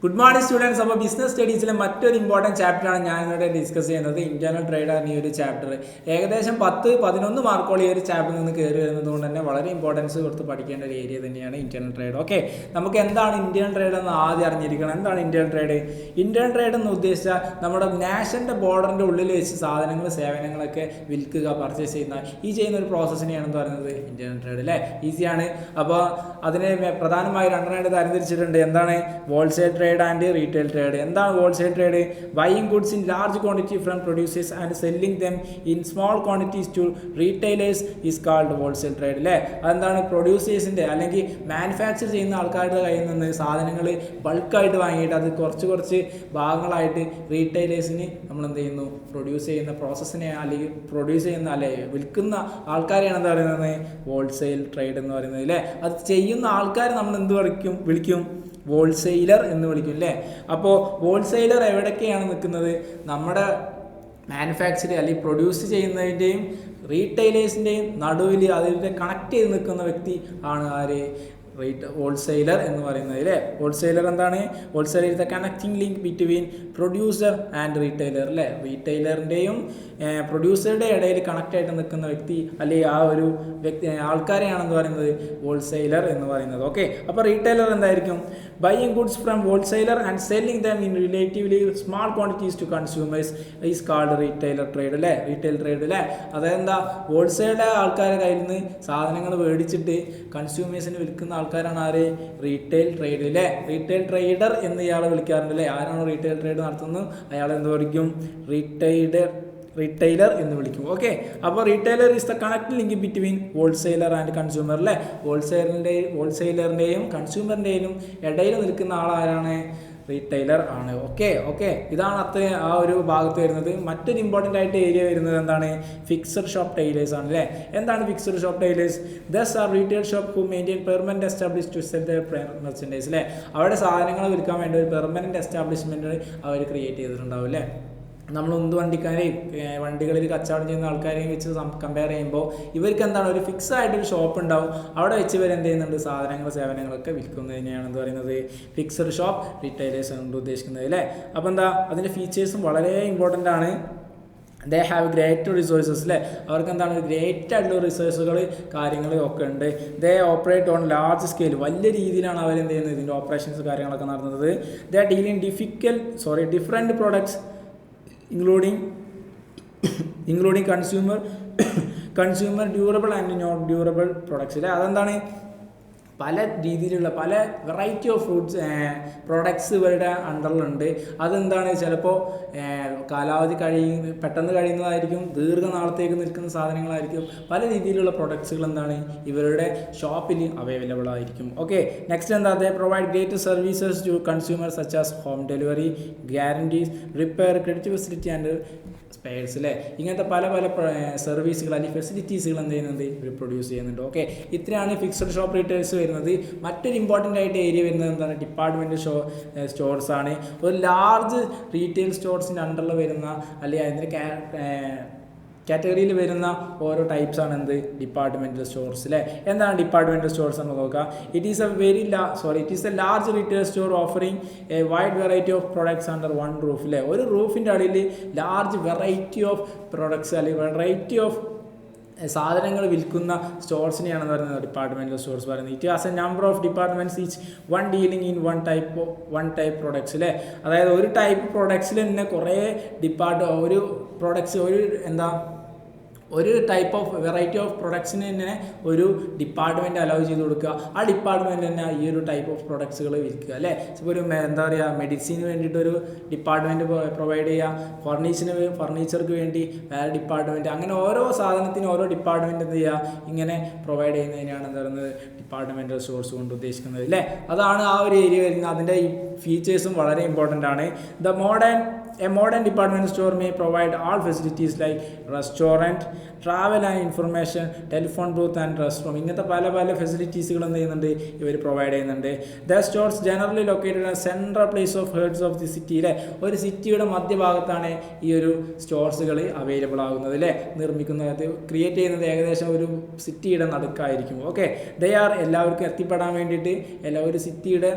Good morning students. അപ്പോൾ business സ്റ്റഡീസിലെ മറ്റൊരു important ചാപ്റ്ററാണ് ഞാനിവിടെ ഡിസ്കസ് ചെയ്യുന്നത്, ഇന്റേണൽ ട്രേഡ് ആണ് ഈ ഒരു ചാപ്റ്റർ. ഏകദേശം 10-11 മാർക്കോളം ഈ ഒരു ചാപ്റ്ററിൽ നിന്ന് കയറി വരുന്നത് കൊണ്ട് തന്നെ വളരെ ഇമ്പോർട്ടൻസ് കൊടുത്ത് പഠിക്കേണ്ട ഒരു ഏരിയ തന്നെയാണ് ഇന്റേണൽ ട്രേഡ്. ഓക്കെ, നമുക്ക് എന്താണ് ഇന്റേണൽ ട്രേഡ് എന്ന് ആദ്യം അറിഞ്ഞിരിക്കണം. എന്താണ് ഇന്റേണൽ ട്രേഡ്? ഇന്റേണൽ ട്രേഡ് എന്ന് ഉദ്ദേശിച്ചാൽ നമ്മുടെ നാഷൻ്റെ ബോർഡറിൻ്റെ ഉള്ളിൽ വെച്ച് സാധനങ്ങൾ സേവനങ്ങളൊക്കെ വിൽക്കുക, പർച്ചേസ് ചെയ്യുന്ന ഒരു പ്രോസസ്സിനെയാണ് എന്ന് പറയുന്നത് ഇന്റേണൽ ട്രേഡ് അല്ലേ. ഈസിയാണ്. അപ്പോൾ അതിനെ പ്രധാനമായി രണ്ടെണ്ണമായിട്ട് തരംതിരിച്ചിട്ടുണ്ട്. എന്താണ്? Wholesale trade and retail trade. എന്താണ് wholesale trade? Buying goods in large quantity from producers and selling them in small quantities to retailers is called wholesale trade അല്ലേ. അതെന്താണ്? പ്രൊഡ്യൂസേഴ്സിൻ്റെ അല്ലെങ്കിൽ മാനുഫാക്ചർ ചെയ്യുന്ന ആൾക്കാരുടെ കയ്യിൽ നിന്ന് സാധനങ്ങൾ ബൾക്കായിട്ട് വാങ്ങിയിട്ട് അത് കുറച്ച് ഭാഗങ്ങളായിട്ട് റീറ്റെയിലേഴ്സിന് നമ്മൾ എന്ത് ചെയ്യുന്നു? പ്രൊഡ്യൂസ് ചെയ്യുന്ന പ്രോസസ്സിനെ അല്ലെങ്കിൽ പ്രൊഡ്യൂസ് ചെയ്യുന്ന വിൽക്കുന്ന ആൾക്കാരെയാണ് എന്താ പറയുന്നത്? ഹോൾസെയിൽ ട്രേഡ് എന്ന് പറയുന്നത് അല്ലേ. അത് ചെയ്യുന്ന ആൾക്കാർ നമ്മൾ എന്ത് വിളിക്കും? ഹോൾസെയിലർ എന്ന് വിളിക്കും അല്ലേ. അപ്പോൾ ഹോൾസെയിലർ എവിടൊക്കെയാണ് നിൽക്കുന്നത്? നമ്മുടെ മാനുഫാക്ചർ അല്ലെങ്കിൽ പ്രൊഡ്യൂസ് ചെയ്യുന്നതിൻ്റെയും റീറ്റെയിലേഴ്സിൻ്റെയും നടുവിൽ അതിൻ്റെ കണക്ട് ചെയ്ത് നിൽക്കുന്ന വ്യക്തി ആണ് ആര്? ഹോൾസെയിലർ എന്ന് പറയുന്നത് അല്ലേ. ഹോൾസെയിലർ എന്താണ്? Wholesaler is the connecting link between producer and retailer അല്ലേ. റീറ്റെയിലറിൻ്റെയും പ്രൊഡ്യൂസറുടെ ഇടയിൽ കണക്റ്റ് ആയിട്ട് നിൽക്കുന്ന വ്യക്തി അല്ലെങ്കിൽ ആ ഒരു ആൾക്കാരെയാണെന്ന് പറയുന്നത് ഹോൾസെയിലർ എന്ന് പറയുന്നത്. ഓക്കെ, അപ്പോൾ റീറ്റെയിലർ എന്തായിരിക്കും? Buying goods from wholesaler and selling them in relatively small quantities to consumers is called retailer trade അല്ലേ. റീറ്റെയിൽ ട്രേഡ് അല്ലേ. അതെന്താ? ഹോൾസെയിലെ ആൾക്കാരുടെ കയ്യിൽ നിന്ന് സാധനങ്ങൾ മേടിച്ചിട്ട് കൺസ്യൂമേഴ്സിന് വിൽക്കുന്ന ആൾക്കാരാണ് ആര്? റീറ്റെയിൽ ട്രേഡ് അല്ലേ. റീറ്റെയിൽ ട്രേഡർ എന്ന് ഇയാളെ വിളിക്കാറുണ്ട് അല്ലേ. ആരാണോ റീറ്റെയിൽ ട്രേഡ് നടത്തുന്നത് അയാൾ എന്ത് വിളിക്കും? റീറ്റെയിലർ എന്ന് വിളിക്കും. ഓക്കെ, അപ്പോൾ retailer is the connect link between wholesaler and consumer അല്ലേ. ഹോൾസെയിലറിൻ്റെയും കൺസ്യൂമറിൻ്റെയും ഇടയിൽ നിൽക്കുന്ന ആളാരാണ്? റീറ്റെയിലർ ആണ്. ഓക്കെ, ഇതാണ് ആ ഒരു ഭാഗത്ത് വരുന്നത്. മറ്റൊരു ഇമ്പോർട്ടൻ്റ് ആയിട്ട് ഏരിയ വരുന്നത് എന്താണ്? ഫിക്സഡ് ഷോപ്പ് ടൈലേഴ്സ് ആണ് അല്ലേ. എന്താണ് fixed shop tailors? Those are retail shop who maintain permanent establish to sell their merchandise അല്ലേ. അവിടെ സാധനങ്ങൾ വിൽക്കാൻ വേണ്ടി ഒരു പെർമനന്റ് എസ്റ്റാബ്ലിഷ്മെൻറ്റ് അവർ ക്രിയേറ്റ് ചെയ്തിട്ടുണ്ടാവും അല്ലേ. നമ്മൾ എന്ത് വണ്ടികളിൽ കച്ചവടം ചെയ്യുന്ന ആൾക്കാരെയും വെച്ച് കമ്പയർ ചെയ്യുമ്പോൾ ഇവർക്ക് എന്താണ്? ഒരു ഫിക്സ് ആയിട്ടൊരു ഷോപ്പ് ഉണ്ടാവും. അവിടെ വെച്ച് ഇവർ എന്ത് ചെയ്യുന്നുണ്ട്? സേവനങ്ങളൊക്കെ വിൽക്കുന്നതിനെയാണ് എന്ത് പറയുന്നത്? ഫിക്സഡ് ഷോപ്പ് റീറ്റെയിലേഴ്സ് കൊണ്ട് ഉദ്ദേശിക്കുന്നത് അല്ലേ. അപ്പോൾ എന്താ? അതിൻ്റെ ഫീച്ചേഴ്സും വളരെ ഇമ്പോർട്ടൻ്റ് ആണ്. ദേ ഹാവ് ഗ്രേറ്റ് റിസോഴ്സസ് അല്ലേ. അവർക്ക് എന്താണ്? ഗ്രേറ്റ് ആയിട്ടുള്ള റിസോഴ്സുകൾ കാര്യങ്ങൾ ഒക്കെ ഉണ്ട്. They operate on large scale. വലിയ രീതിയിലാണ് അവർ എന്ത് ചെയ്യുന്നത്? ഇതിൻ്റെ ഓപ്പറേഷൻസ് കാര്യങ്ങളൊക്കെ നടത്തുന്നത്. They dealing different products including consumer durable and non durable products അല്ലേ. അതെന്താണ്? പല രീതിയിലുള്ള പല വെറൈറ്റി ഓഫ് പ്രോഡക്ട്സ് ഇവരുടെ അണ്ടറിലുണ്ട്. അതെന്താണ്? ചിലപ്പോൾ കാലാവധി പെട്ടെന്ന് കഴിയുന്നതായിരിക്കും, ദീർഘനാളത്തേക്ക് നിൽക്കുന്ന സാധനങ്ങളായിരിക്കും. പല രീതിയിലുള്ള പ്രൊഡക്ട്സുകൾ എന്താണ് ഇവരുടെ ഷോപ്പിൽ അവൈലബിൾ ആയിരിക്കും. ഓക്കെ, നെക്സ്റ്റ് എന്താ? They provide great services to consumer such as home delivery, guarantees, repair, credit facility and spares അല്ലേ. ഇങ്ങനത്തെ പല സർവീസുകൾ അല്ലെങ്കിൽ ഫെസിലിറ്റീസുകൾ എന്ത് ചെയ്യുന്നുണ്ട്? ഇവർ പ്രൊഡ്യൂസ് ചെയ്യുന്നുണ്ട്. ഓക്കെ, ഇത്രയാണ് ഫിക്സഡ് ഷോപ്പ് റീറ്റെയിൽസ് വരുന്നത്. മറ്റൊരു ഇമ്പോർട്ടൻ്റ് ആയിട്ട് ഏരിയ വരുന്നത് എന്താണ്? ഡിപ്പാർട്ട്മെൻറ്റ് സ്റ്റോർസ് ആണ്. ഒരു ലാർജ് റീറ്റെയിൽ സ്റ്റോർസിൻ്റെ അണ്ടറിൽ വരുന്ന അല്ലെങ്കിൽ അതിൻ്റെ കാറ്റഗറിയിൽ വരുന്ന ഓരോ ടൈപ്സ് ആണ് എന്ത്? ഡിപ്പാർട്ട്മെൻറ്റൽ സ്റ്റോർസ് അല്ലേ. എന്താണ് ഡിപ്പാർട്ട്മെൻറ്റൽ സ്റ്റോർസ് എന്ന് നോക്കാം. It is a large retail store offering A wide variety of products under one roof അല്ലേ. ഒരു റൂഫിൻ്റെ അടിയിൽ ലാർജ് വെറൈറ്റി ഓഫ് പ്രൊഡക്ട്സ് അല്ലെങ്കിൽ വെറൈറ്റി ഓഫ് സാധനങ്ങൾ വിൽക്കുന്ന സ്റ്റോർസിനെയാണെന്ന് പറയുന്നത് ഡിപ്പാർട്ട്മെൻറ്റൽ സ്റ്റോർസ് പറയുന്നത്. It has A number of departments each one dealing in one type products അല്ലേ. അതായത് ഒരു ടൈപ്പ് പ്രൊഡക്ട്സിൽ തന്നെ കുറേ ഒരു ടൈപ്പ് ഓഫ് വെറൈറ്റി ഓഫ് പ്രൊഡക്ട്സിന് തന്നെ ഒരു ഡിപ്പാർട്ട്മെൻറ്റ് അലൗ ചെയ്ത് കൊടുക്കുക. ആ ഡിപ്പാർട്ട്മെൻറ്റ് തന്നെ ഈ ഒരു ടൈപ്പ് ഓഫ് പ്രൊഡക്ട്സുകൾ വിൽക്കുക അല്ലേ. ഇപ്പോൾ ഒരു മെഡിസിന് വേണ്ടിയിട്ടൊരു ഡിപ്പാർട്ട്മെൻറ്റ് പ്രൊവൈഡ് ചെയ്യുക, ഫർണിച്ചർക്ക് വേണ്ടി വേറെ ഡിപ്പാർട്ട്മെൻറ്റ്, അങ്ങനെ ഓരോ സാധനത്തിനും ഓരോ ഡിപ്പാർട്ട്മെൻറ്റ് എന്ത് ചെയ്യുക? ഇങ്ങനെ പ്രൊവൈഡ് ചെയ്യുന്നതിനാണ് എന്ത് പറയുന്നത്? ഡിപ്പാർട്ട്മെൻറ്റൽ സ്റ്റോർസ് കൊണ്ട് ഉദ്ദേശിക്കുന്നത് അല്ലേ. അതാണ് ആ ഒരു ഏരിയ വരുന്നത്. അതിൻ്റെ ഈ ഫീച്ചേഴ്സും വളരെ ഇമ്പോർട്ടൻ്റ് ആണ്. A modern department store may provide all facilities like restaurant, travel and information, telephone booth and restroom. ഇങ്ങനത്തെ പല ഫെസിലിറ്റീസുകൾ എന്ത് ചെയ്യുന്നുണ്ട്? ഇവർ പ്രൊവൈഡ് ചെയ്യുന്നുണ്ട്. The stores generally located at central place of heads of the city അല്ലേ. ഒരു സിറ്റിയുടെ മധ്യഭാഗത്താണ് ഈ ഒരു സ്റ്റോർസുകൾ അവൈലബിൾ ആകുന്നത് അല്ലേ. നിർമ്മിക്കുന്നത്, ക്രിയേറ്റ് ചെയ്യുന്നത് ഏകദേശം ഒരു സിറ്റിയുടെ നടുക്കായിരിക്കും. ഓക്കെ, എല്ലാവർക്കും എത്തിപ്പെടാൻ വേണ്ടിയിട്ട് ഒരു സിറ്റിയുടെ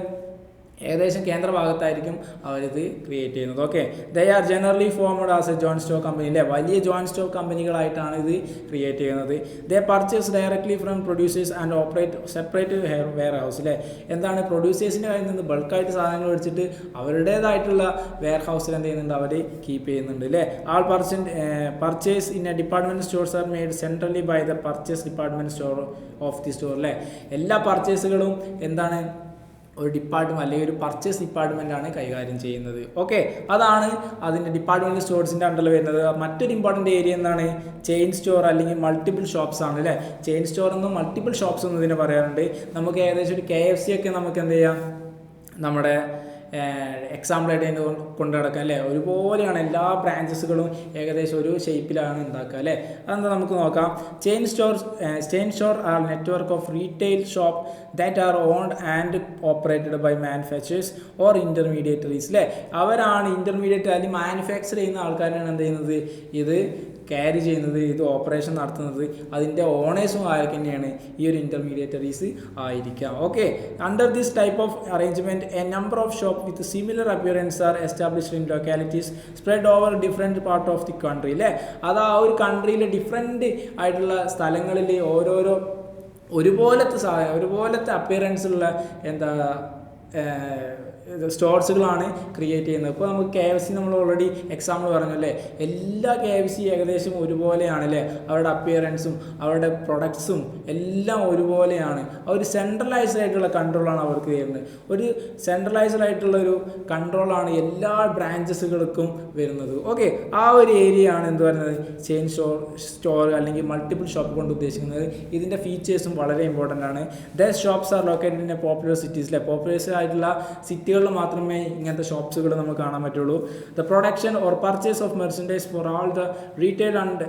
ഏകദേശം കേന്ദ്ര ഭാഗത്തായിരിക്കും അവരിത് ക്രിയേറ്റ് ചെയ്യുന്നത്. Okay, they are generally formed as a joint stock company അല്ലേ, വലിയ ജോയിൻറ്റ് സ്റ്റോക്ക് കമ്പനികളായിട്ടാണ് ഇത് ക്രിയേറ്റ് ചെയ്യുന്നത്. They purchase directly from producers and operate separate warehouse അല്ലേ. എന്താണ്, പ്രൊഡ്യൂസേഴ്സിൻ്റെ കയ്യിൽ നിന്ന് ബൾക്കായിട്ട് സാധനങ്ങൾ മേടിച്ചിട്ട് അവരുടേതായിട്ടുള്ള വെയർ ഹൗസിൽ എന്ത് ചെയ്യുന്നുണ്ട്, അവർ കീപ്പ് ചെയ്യുന്നുണ്ട് അല്ലേ. All purchase in a department stores are made centrally by the purchase department store of the store അല്ലേ. എല്ലാ പർച്ചേസുകളും എന്താണ്, ഒരു ഡിപ്പാർട്ട്മെൻറ്റ് അല്ലെങ്കിൽ ഒരു പർച്ചേസ് ഡിപ്പാർട്ട്മെൻറ്റാണ് കൈകാര്യം ചെയ്യുന്നത്. ഓക്കെ, അതാണ് അതിൻ്റെ ഡിപ്പാർട്ട്മെൻറ്റ് സ്റ്റോർസിൻ്റെ അണ്ടറിൽ വരുന്നത്. മറ്റൊരു ഇമ്പോർട്ടൻ്റ് ഏരിയ എന്താണ്, ചെയിൻ സ്റ്റോർ അല്ലെങ്കിൽ മൾട്ടിപ്പിൾ ഷോപ്സ് ആണ് അല്ലേ. ചെയിൻ സ്റ്റോർ എന്നും മൾട്ടിപ്പിൾ ഷോപ്സ് എന്നും ഇതിനെ പറയാറുണ്ട്. നമുക്ക് ഏകദേശം ഒരു KFC ഒക്കെ നമുക്ക് എന്ത് ചെയ്യാം, നമ്മുടെ എക്സാമ്പിളായിട്ട് അതിന് കൊണ്ടു നടക്കുക അല്ലേ. ഒരുപോലെയാണ് എല്ലാ ബ്രാഞ്ചസുകളും, ഏകദേശം ഒരു ഷേപ്പിലാണ് ഉണ്ടാക്കുക അല്ലേ. അതെന്താ നമുക്ക് നോക്കാം. Chain store are network of retail shop that are owned and operated by manufacturers or intermediaries അല്ലേ. അവരാണ് ഇൻ്റർമീഡിയറ്റ് അല്ലെങ്കിൽ മാനുഫാക്ചർ ചെയ്യുന്ന ആൾക്കാരാണ് എന്ത് ചെയ്യുന്നത്, ഇത് ക്യാരി ചെയ്യുന്നത്, ഇത് ഓപ്പറേഷൻ നടത്തുന്നത്. അതിൻ്റെ ഓണേഴ്സും ആരൊക്കെ തന്നെയാണ്, ഈ ഒരു ഇൻ്റർമീഡിയറ്ററീസ് ആയിരിക്കാം. Okay, under this type of arrangement A number of shop with similar appearance R established in localities spread over different part of the country അല്ലേ. അത് ആ ഒരു കൺട്രിയിലെ ഡിഫറെൻറ്റ് ആയിട്ടുള്ള സ്ഥലങ്ങളിൽ ഓരോരോ ഒരുപോലത്തെ അപ്പിയറൻസ് ഉള്ള എന്താ സ്റ്റോർസുകളാണ് ക്രിയേറ്റ് ചെയ്യുന്നത്. ഇപ്പോൾ നമുക്ക് KFC നമ്മൾ ഓൾറെഡി എക്സാമ്പിൾ പറഞ്ഞല്ലേ, എല്ലാ KFC ഏകദേശം ഒരുപോലെയാണ് അല്ലേ. അവരുടെ അപ്പിയറൻസും അവരുടെ പ്രൊഡക്ട്സും എല്ലാം ഒരുപോലെയാണ്. ഒരു സെൻട്രലൈസ്ഡ് ആയിട്ടുള്ള കൺട്രോളാണ് അവർക്ക് വരുന്നത്. ഒരു സെൻട്രലൈസ്ഡ് ആയിട്ടുള്ള ഒരു കൺട്രോളാണ് എല്ലാ ബ്രാഞ്ചസുകൾക്കും വരുന്നത്. ഓക്കെ, ആ ഒരു ഏരിയ ആണ് എന്ത് പറയുന്നത്, ചെയിൻ സ്റ്റോർ അല്ലെങ്കിൽ മൾട്ടിപ്പിൾ ഷോപ്പ് കൊണ്ട് ഉദ്ദേശിക്കുന്നത്. ഇതിൻ്റെ ഫീച്ചേഴ്സും വളരെ ഇമ്പോർട്ടൻ്റ് ആണ്. The shops are located in a popular സിറ്റീസിലെ പോപ്പുലർ ആയിട്ടുള്ള സിറ്റികളിൽ മാത്രമേ ഇങ്ങനത്തെ ഷോപ്സുകൾ നമുക്ക് കാണാൻ പറ്റുള്ളൂ. The production or purchase of merchandise for all the retail and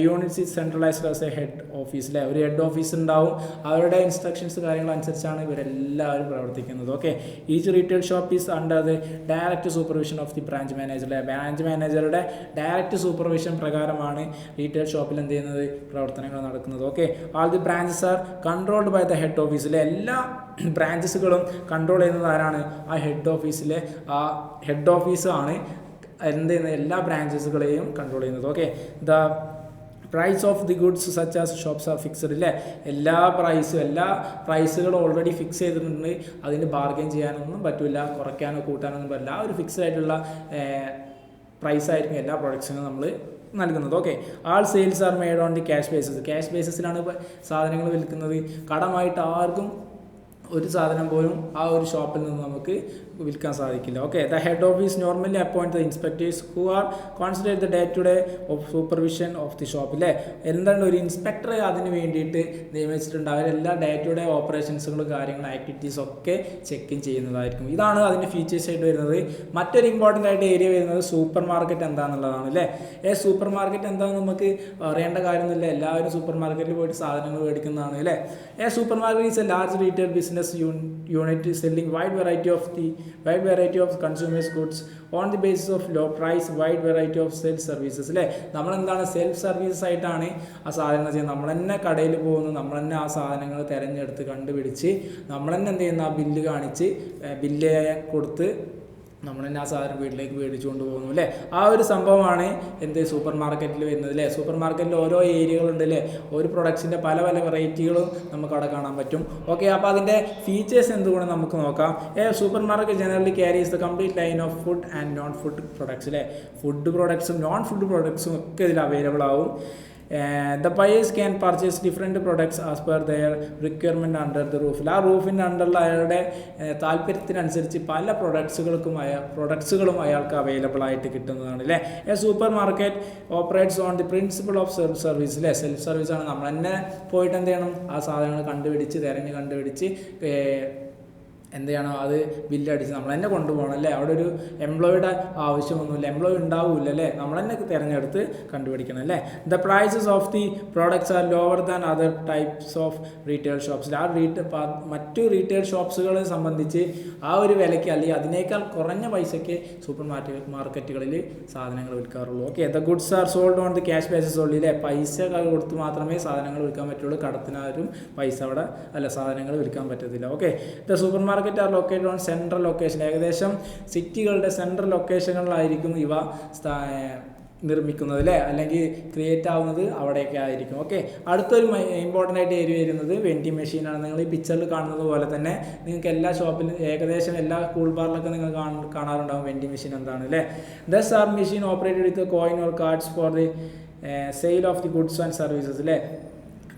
units is centralised as a head office അല്ലേ. ഒരു ഹെഡ് ഓഫീസ് ഉണ്ടാവും, അവരുടെ ഇൻസ്ട്രക്ഷൻസ് കാര്യങ്ങളനുസരിച്ചാണ് ഇവരെല്ലാവരും പ്രവർത്തിക്കുന്നത്. Okay, each retail shop is under the direct supervision of the branch manager അല്ലേ. Branch മാനേജറുടെ direct supervision പ്രകാരമാണ് റീറ്റെയിൽ ഷോപ്പിൽ എന്ത് ചെയ്യുന്നത്, പ്രവർത്തനങ്ങൾ നടക്കുന്നത്. Okay, all the branches are controlled by the head office അല്ലേ. എല്ലാ ബ്രാഞ്ചസുകളും കൺട്രോൾ ചെയ്യുന്നത് ആരാണ്, ആ ഹെഡ് ഓഫീസിലെ ആ ഹെഡ് ഓഫീസാണ് എന്ത് ചെയ്യുന്നത്, എല്ലാ ബ്രാഞ്ചസുകളെയും കൺട്രോൾ ചെയ്യുന്നത്. Okay, the price of the goods such as shops are fixed അല്ലേ. എല്ലാ പ്രൈസുകളും ഓൾറെഡി ഫിക്സ് ചെയ്തിട്ടുണ്ട്. അതിന് ബാർഗെയിൻ ചെയ്യാനൊന്നും പറ്റില്ല, കുറയ്ക്കാനോ കൂട്ടാനൊന്നും പറ്റില്ല. ആ ഒരു ഫിക്സ്ഡ് ആയിട്ടുള്ള പ്രൈസായിരിക്കും എല്ലാ പ്രൊഡക്ട്സിനും നമ്മൾ നൽകുന്നത്. Okay, all sales are made on the cash ബേസിസിലാണ് സാധനങ്ങൾ വിൽക്കുന്നത്. കടമായിട്ട് ആർക്കും ഒരു സാധനം പോലും ആ ഒരു ഷോപ്പിൽ നിന്ന് നമുക്ക് വിൽക്കാൻ സാധിക്കില്ല. Okay, the head office normally appoint the inspectors who are concentrate the day to day of supervision of the shop അല്ലേ. എന്താണ്, ഒരു ഇൻസ്പെക്ടറെ അതിന് വേണ്ടിയിട്ട് നിയമിച്ചിട്ടുണ്ട്. അവരെല്ലാ ഡേ ടു ഡേ ഓപ്പറേഷൻസുകളും കാര്യങ്ങളും ആക്ടിവിറ്റീസ് ഒക്കെ ചെക്ക് ചെയ്യുന്നതായിരിക്കും. ഇതാണ് അതിൻ്റെ ഫീച്ചേഴ്സ് ആയിട്ട് വരുന്നത്. മറ്റൊരു ഇമ്പോർട്ടൻ്റ് ആയിട്ട് ഏരിയ വരുന്നത് സൂപ്പർ മാർക്കറ്റ് എന്താണെന്നുള്ളതാണ് അല്ലേ. സൂപ്പർ മാർക്കറ്റ് എന്താണെന്ന് നമുക്ക് അറിയേണ്ട കാര്യമൊന്നുമില്ല, എല്ലാവരും സൂപ്പർ മാർക്കറ്റിൽ പോയിട്ട് സാധനങ്ങൾ മേടിക്കുന്നതാണ് അല്ലേ. Supermarket is a large retail business unit selling wide variety of consumers goods on the basis of low price wide variety of self services അല്ലേ. നമ്മളെന്താണ് സെൽഫ് സർവീസസ് ആയിട്ടാണ് ആ സാധനങ്ങൾ ചെയ്യുന്നത്. നമ്മൾ തന്നെ കടയിൽ പോകുന്നു, നമ്മൾ തന്നെ ആ സാധനങ്ങൾ തിരഞ്ഞെടുത്ത് കണ്ടുപിടിച്ച് നമ്മൾ തന്നെ എന്ത് ചെയ്യുന്ന, ആ ബില്ല് കാണിച്ച് ബില്ല് കൊടുത്ത് നമ്മൾ തന്നെ ആ സാധനം വീട്ടിലേക്ക് മേടിച്ചുകൊണ്ട് പോകുന്നു അല്ലേ. ആ ഒരു സംഭവമാണ് എന്ത് സൂപ്പർ മാർക്കറ്റിൽ വരുന്നത് അല്ലേ. സൂപ്പർ മാർക്കറ്റിൽ ഓരോ ഏരിയകളുണ്ട് അല്ലേ. ഒരു പ്രൊഡക്ട്സിൻ്റെ പല വെറൈറ്റികളും നമുക്ക് അവിടെ കാണാൻ പറ്റും. ഓക്കെ, അപ്പോൾ അതിൻ്റെ ഫീച്ചേഴ്സ് എന്തുകൊണ്ട് നമുക്ക് നോക്കാം. Super market generally carries the complete line of food and non food products അല്ലേ. ഫുഡ് പ്രൊഡക്ട്സും നോൺ ഫുഡ് പ്രൊഡക്ട്സും ഒക്കെ ഇതിൽ അവൈലബിൾ ആവും. The buyers can purchase different products as per their requirement under the roof. ആ റൂഫിൻ്റെ അണ്ടറിൽ അയാളുടെ താല്പര്യത്തിനനുസരിച്ച് പല പ്രൊഡക്ട്സുകളും അയാൾക്ക് അവൈലബിൾ ആയിട്ട് കിട്ടുന്നതാണ് അല്ലേ. Super market operates on the principle of self service അല്ലേ. സെൽഫ് സർവീസാണ്. നമ്മൾ തന്നെ പോയിട്ട് എന്ത് ചെയ്യണം, ആ സാധനങ്ങൾ കണ്ടുപിടിച്ച് എന്ത് ചെയ്യണം, അത് ബില്ലടിച്ച് നമ്മൾ തന്നെ കൊണ്ടുപോകണം അല്ലേ. അവിടെ ഒരു എംപ്ലോയിയുടെ ആവശ്യമൊന്നുമില്ല, എംപ്ലോയി ഉണ്ടാവില്ല അല്ലേ. നമ്മൾ തന്നെ തിരഞ്ഞെടുത്ത് കണ്ടുപിടിക്കണം അല്ലേ. The prices of the products are lower than other types of retail ഷോപ്സിൽ. മറ്റു റീറ്റെയിൽ ഷോപ്സുകളെ സംബന്ധിച്ച് ആ ഒരു വിലയ്ക്ക് അല്ലെങ്കിൽ അതിനേക്കാൾ കുറഞ്ഞ പൈസയ്ക്ക് സൂപ്പർ മാർക്കറ്റുകളിൽ സാധനങ്ങൾ വിൽക്കാറുള്ളൂ. Okay, the goods are sold on the cash basis only അല്ലേ. പൈസ കൊടുത്ത് മാത്രമേ സാധനങ്ങൾ വിൽക്കാൻ പറ്റുള്ളൂ. കടത്തിനാരും പൈസ സാധനങ്ങൾ വിൽക്കാൻ പറ്റത്തില്ല. Okay, the super market are located on central location. ഏകദേശം സിറ്റികളുടെ സെൻട്രൽ ലൊക്കേഷനുകളിലായിരിക്കും ഇവ നിർമ്മിക്കുന്നത് അല്ലേ, അല്ലെങ്കിൽ ക്രിയേറ്റ് ആവുന്നത് അവിടെയൊക്കെ ആയിരിക്കും. ഓക്കെ, അടുത്തൊരു ഇമ്പോർട്ടൻ്റ് ആയിട്ട് ഏരിയ വരുന്നത് വെൻഡിങ് മെഷീനാണ്. നിങ്ങൾ ഈ പിക്ചറിൽ കാണുന്നത് പോലെ തന്നെ നിങ്ങൾക്ക് എല്ലാ ഷോപ്പിലും ഏകദേശം എല്ലാ കൂൾ ബാറിലൊക്കെ നിങ്ങൾ കാണാറുണ്ടാകും വെൻഡിങ് മെഷീൻ എന്താണ് അല്ലേ. Those are machine operated with coin or cards for the sale of the goods and services അല്ലേ.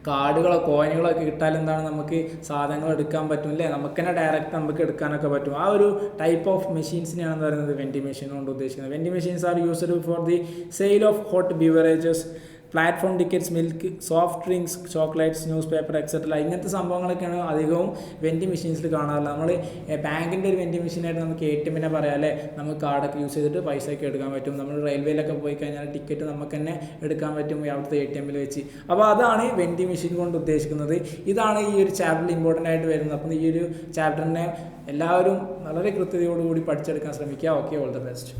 കാർഡുകളോ കോയിനുകളൊക്കെ കിട്ടാൽ എന്താണ് നമുക്ക് സാധനങ്ങൾ എടുക്കാൻ പറ്റും അല്ലേ, നമുക്ക് തന്നെ ഡയറക്റ്റ് നമുക്ക് എടുക്കാനൊക്കെ പറ്റും. ആ ഒരു ടൈപ്പ് ഓഫ് മെഷീൻസിനെയാണ് പറയുന്നത് വെൻഡിങ് മെഷീൻ കൊണ്ട് ഉദ്ദേശിക്കുന്നത്. Vending machines are used for the sale of hot beverages, platform tickets, milk, soft drinks, chocolates, news paper etcetera. ഇങ്ങനത്തെ സംഭവങ്ങളൊക്കെയാണ് അധികവും വെൻഡിങ് മെഷീൻസിൽ കാണാറുള്ളത്. നമ്മൾ ബാങ്കിൻ്റെ ഒരു വെൻഡിങ് മെഷീനായിട്ട് നമുക്ക് ATM പറയാം അല്ലേ, നമുക്ക് കാർഡൊക്കെ യൂസ് ചെയ്തിട്ട് പൈസ ഒക്കെ എടുക്കാൻ പറ്റും. നമ്മൾ റെയിൽവേയിലൊക്കെ പോയി കഴിഞ്ഞാൽ ടിക്കറ്റ് നമുക്ക് തന്നെ എടുക്കാൻ പറ്റും അവിടുത്തെ ATM വെച്ച്. അപ്പോൾ അതാണ് വെൻഡിങ് മെഷീൻ കൊണ്ട് ഉദ്ദേശിക്കുന്നത്. ഇതാണ് ഈ ഒരു ചാപ്റ്ററിൽ ഇമ്പോർട്ടൻ്റ് ആയിട്ട് വരുന്നത്. അപ്പം ഈ ഒരു ചാപ്റ്ററിനെ എല്ലാവരും വളരെ കൃത്യതയോടുകൂടി പഠിച്ചെടുക്കാൻ ശ്രമിക്കുക. Okay, all the best.